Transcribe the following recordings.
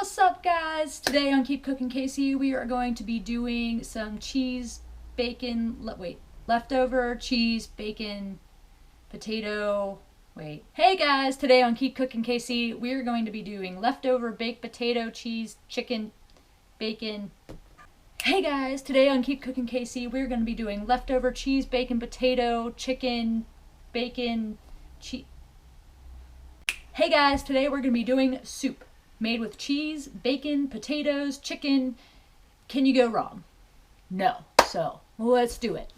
What's up, guys? Today on KeepCookinKC we are going to be doing some cheese, bacon, leftover cheese, bacon, potato, Hey guys, today on KeepCookinKC we are going to be doing leftover baked potato, cheese, chicken, bacon. Hey guys, today on KeepCookinKC we're going to be doing leftover cheese, bacon, potato, chicken, bacon, cheese. Hey guys, today we're going to be doing soup made with cheese, bacon, potatoes, chicken. Can you go wrong? No. So let's do it.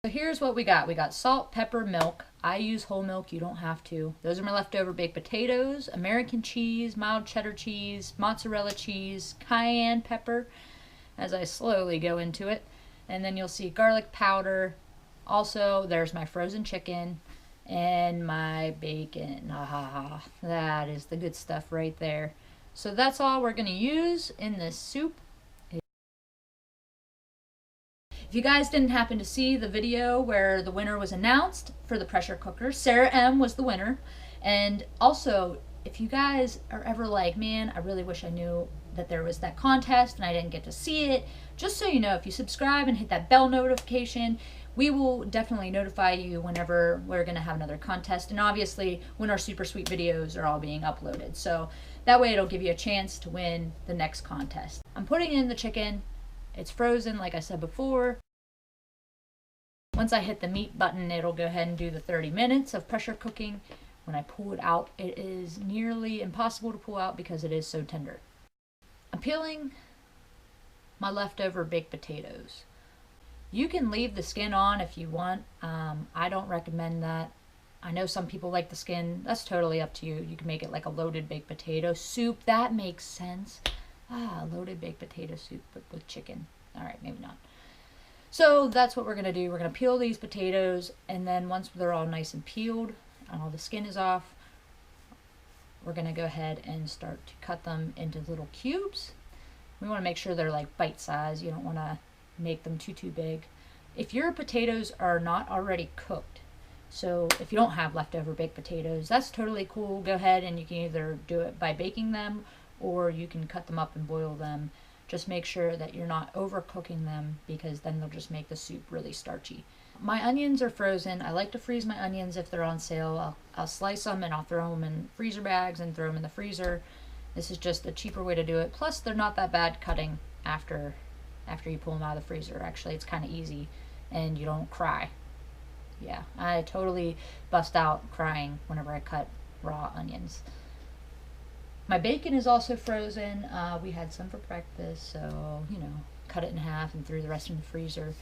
So here's what we got. We got salt, pepper, milk. I use whole milk. You don't have to. Those are my leftover baked potatoes, American cheese, mild cheddar cheese, mozzarella cheese, cayenne pepper, as I slowly go into it. And then you'll see garlic powder. Also, there's my frozen chicken and my bacon. Ah, that is the good stuff right there. So that's all we're going to use in this soup. If you guys didn't happen to see the video where the winner was announced for the pressure cooker, Sarah M was the winner. And also, if you guys are ever like, man, I really wish I knew that there was that contest and I didn't get to see it, just so you know, if you subscribe and hit that bell notification, we will definitely notify you whenever we're going to have another contest, and obviously when our super sweet videos are all being uploaded. So that way it'll give you a chance to win the next contest. I'm putting in the chicken. It's frozen, like I said before. Once I hit the meat button, it'll go ahead and do the 30 minutes of pressure cooking. When I pull it out, it is nearly impossible to pull out because it is so tender. I'm peeling my leftover baked potatoes. You can leave the skin on if you want. I don't recommend that. I know some people like the skin. That's totally up to you. You can make it like a loaded baked potato soup. That makes sense. Loaded baked potato soup, but with chicken. All right, maybe not. So that's what we're going to do. We're going to peel these potatoes, and then once they're all nice and peeled and all the skin is off, we're going to go ahead and start to cut them into little cubes. We want to make sure they're like bite size. You don't want to make them too big. If your potatoes are not already cooked, so if you don't have leftover baked potatoes, that's totally cool. Go ahead and you can either do it by baking them or you can cut them up and boil them. Just make sure that you're not overcooking them because then they'll just make the soup really starchy. My onions are frozen. I like to freeze my onions if they're on sale. I'll slice them and I'll throw them in freezer bags and throw them in the freezer. This is just a cheaper way to do it. Plus, they're not that bad cutting after you pull them out of the freezer. Actually, it's kind of easy and you don't cry. Yeah, I totally bust out crying whenever I cut raw onions. My bacon is also frozen. We had some for breakfast, so, you know, cut it in half and threw the rest in the freezer.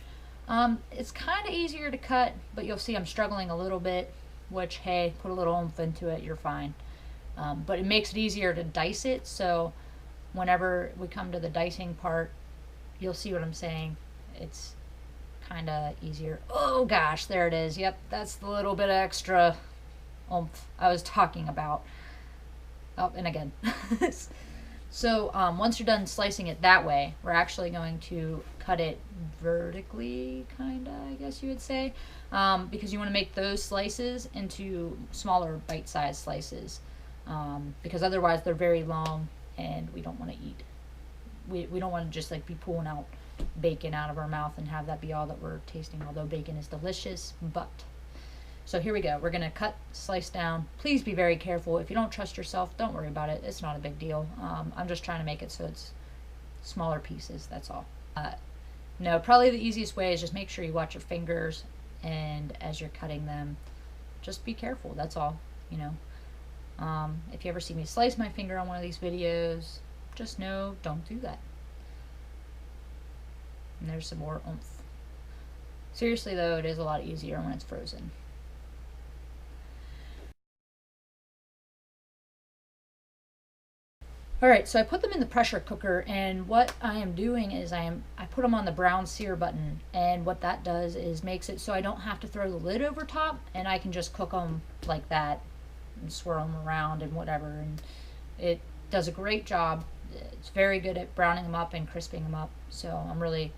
It's kind of easier to cut, but you'll see I'm struggling a little bit, which, hey, put a little oomph into it, you're fine. But it makes it easier to dice it, so whenever we come to the dicing part, you'll see what I'm saying. It's kind of easier. Oh gosh, there it is. Yep, that's the little bit of extra oomph I was talking about. Oh, and again. So once you're done slicing it that way, we're actually going to cut it vertically, kind of, I guess you would say, because you want to make those slices into smaller bite-sized slices, because otherwise they're very long and we don't want to eat. We don't want to just like be pulling out bacon out of our mouth and have that be all that we're tasting, although bacon is delicious. But so here we go. We're going to cut, slice down. Please be very careful. If you don't trust yourself, don't worry about it. It's not a big deal. I'm just trying to make it so it's smaller pieces. That's all. No, probably the easiest way is just make sure you watch your fingers, and as you're cutting them, just be careful. That's all. You know, if you ever see me slice my finger on one of these videos, just know, don't do that. And there's some more oomph. Seriously though, it is a lot easier when it's frozen. Alright, so I put them in the pressure cooker, and what I am doing is I put them on the brown sear button, and what that does is makes it so I don't have to throw the lid over top, and I can just cook them like that and swirl them around and whatever, and it does a great job. It's very good at browning them up and crisping them up, so I'm really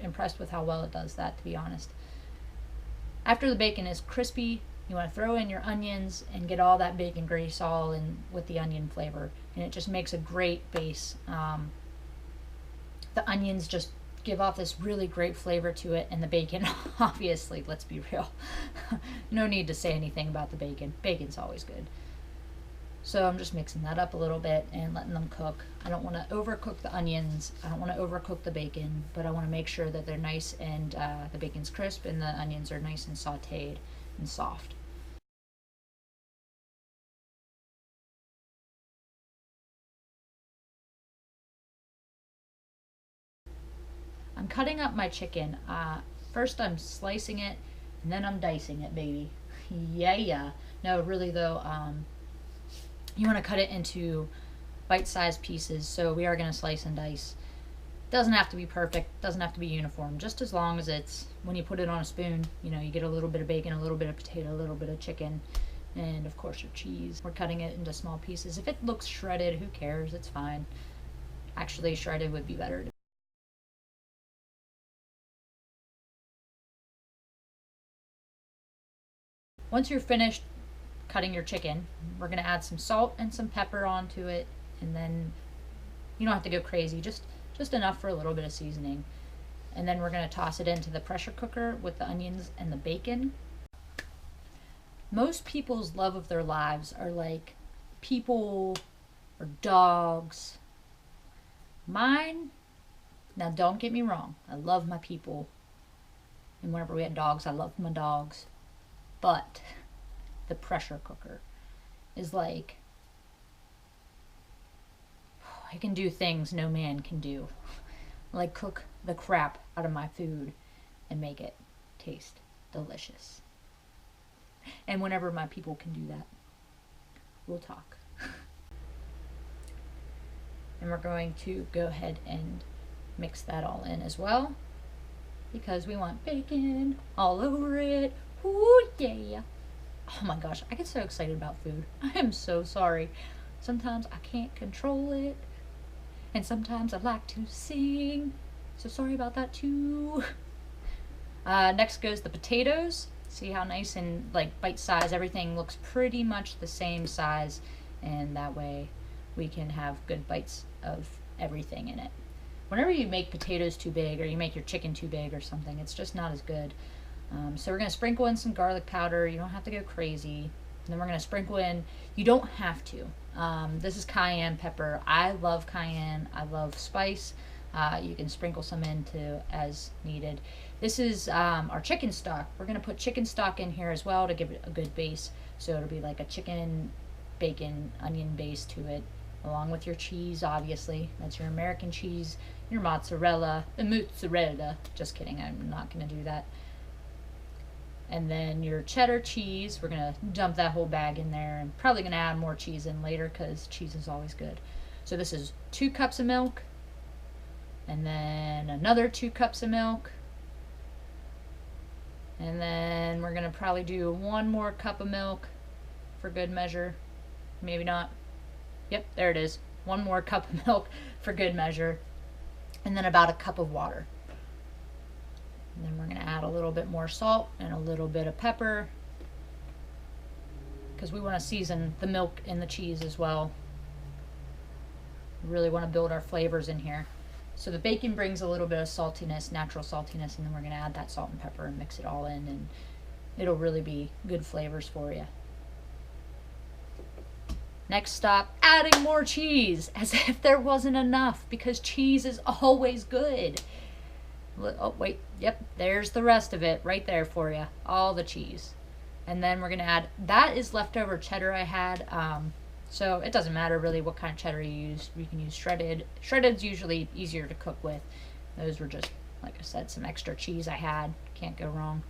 impressed with how well it does that, to be honest. After the bacon is crispy, You want to throw in your onions and get all that bacon grease all in with the onion flavor, and it just makes a great base. The onions just give off this really great flavor to it, and the bacon, obviously, let's be real. No need to say anything about the bacon. Bacon's always good. So I'm just mixing that up a little bit and letting them cook. I don't want to overcook the onions. I don't want to overcook the bacon, but I want to make sure that they're nice and the bacon's crisp and the onions are nice and sauteed and soft. I'm cutting up my chicken. First I'm slicing it and then I'm dicing it, baby. Yeah. No, really though, you want to cut it into bite-sized pieces, so we are going to slice and dice. Doesn't have to be perfect, doesn't have to be uniform, just as long as it's, when you put it on a spoon, you know, you get a little bit of bacon, a little bit of potato, a little bit of chicken, and of course your cheese. We're cutting it into small pieces. If it looks shredded, who cares? It's fine. Actually, shredded would be better. Once you're finished cutting your chicken, we're going to add some salt and some pepper onto it, and then you don't have to go crazy, just enough for a little bit of seasoning. And then we're going to toss it into the pressure cooker with the onions and the bacon. Most people's love of their lives are like people or dogs. Mine, now don't get me wrong, I love my people, and whenever we had dogs, I loved my dogs, but the pressure cooker is like, I can do things no man can do. Like cook the crap out of my food and make it taste delicious. And whenever my people can do that, we'll talk. And we're going to go ahead and mix that all in as well, because we want bacon all over it. Ooh, yeah. Oh my gosh, I get so excited about food. I am so sorry. Sometimes I can't control it, and sometimes I like to sing. So sorry about that too. Next goes the potatoes. See how nice and like bite size, everything looks pretty much the same size, and that way we can have good bites of everything in it. Whenever you make potatoes too big, or you make your chicken too big or something, it's just not as good. So we're going to sprinkle in some garlic powder. You don't have to go crazy. And then we're going to sprinkle in, you don't have to. This is cayenne pepper. I love cayenne. I love spice. You can sprinkle some into as needed. This is our chicken stock. We're going to put chicken stock in here as well to give it a good base. So it'll be like a chicken, bacon, onion base to it, along with your cheese, obviously. That's your American cheese, your mozzarella, the mozzarella. Just kidding, I'm not going to do that. And then your cheddar cheese, we're going to dump that whole bag in there, and probably going to add more cheese in later because cheese is always good. So this is 2 cups of milk, and then another 2 cups of milk, and then we're going to probably do 1 more cup of milk for good measure. Maybe not. Yep, there it is. 1 more cup of milk for good measure, and then about a cup of water. And then we're going to add a little bit more salt and a little bit of pepper, because we want to season the milk and the cheese as well. We really want to build our flavors in here. So the bacon brings a little bit of saltiness, natural saltiness, and then we're going to add that salt and pepper and mix it all in, and it'll really be good flavors for you. Next stop, adding more cheese, as if there wasn't enough, because cheese is always good. Oh, wait, yep, there's the rest of it right there for you, all the cheese. And then we're going to add, that is leftover cheddar I had, so it doesn't matter really what kind of cheddar you use. You can use shredded. Shredded's usually easier to cook with. Those were just, like I said, some extra cheese I had. Can't go wrong.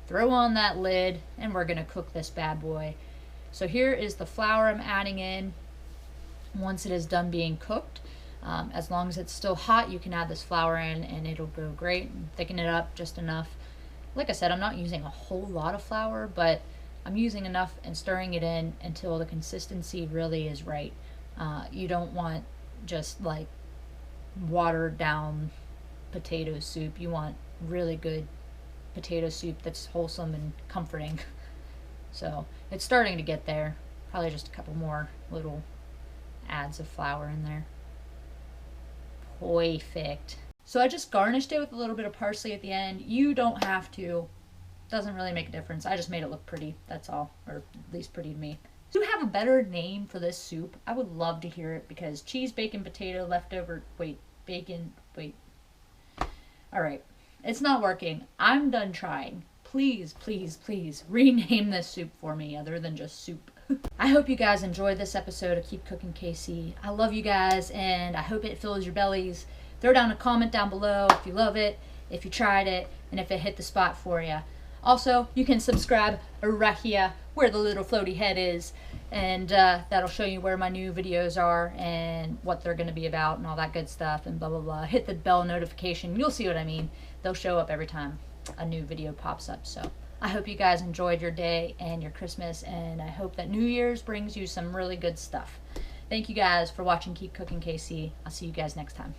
Throw on that lid, and we're going to cook this bad boy. So here is the flour I'm adding in once it is done being cooked. As long as it's still hot, you can add this flour in and it'll go great. Thicken it up just enough. Like I said, I'm not using a whole lot of flour, but I'm using enough and stirring it in until the consistency really is right. You don't want just like watered down potato soup. You want really good potato soup that's wholesome and comforting. So it's starting to get there. Probably just a couple more little adds of flour in there. Perfect. So I just garnished it with a little bit of parsley at the end. You don't have to. Doesn't really make a difference. I just made it look pretty. That's all. Or at least pretty to me. Do you have a better name for this soup? I would love to hear it, because cheese, bacon, potato, leftover, bacon, Alright, it's not working. I'm done trying. Please, please, please rename this soup for me other than just soup. I hope you guys enjoyed this episode of Keep Cooking KC. I love you guys, and I hope it fills your bellies. Throw down a comment down below if you love it, if you tried it, and if it hit the spot for you. Also, you can subscribe right here where the little floaty head is, and that'll show you where my new videos are and what they're going to be about and all that good stuff and blah blah blah. Hit the bell notification. You'll see what I mean. They'll show up every time a new video pops up. So I hope you guys enjoyed your day and your Christmas, and I hope that New Year's brings you some really good stuff. Thank you guys for watching Keep Cooking KC. I'll see you guys next time.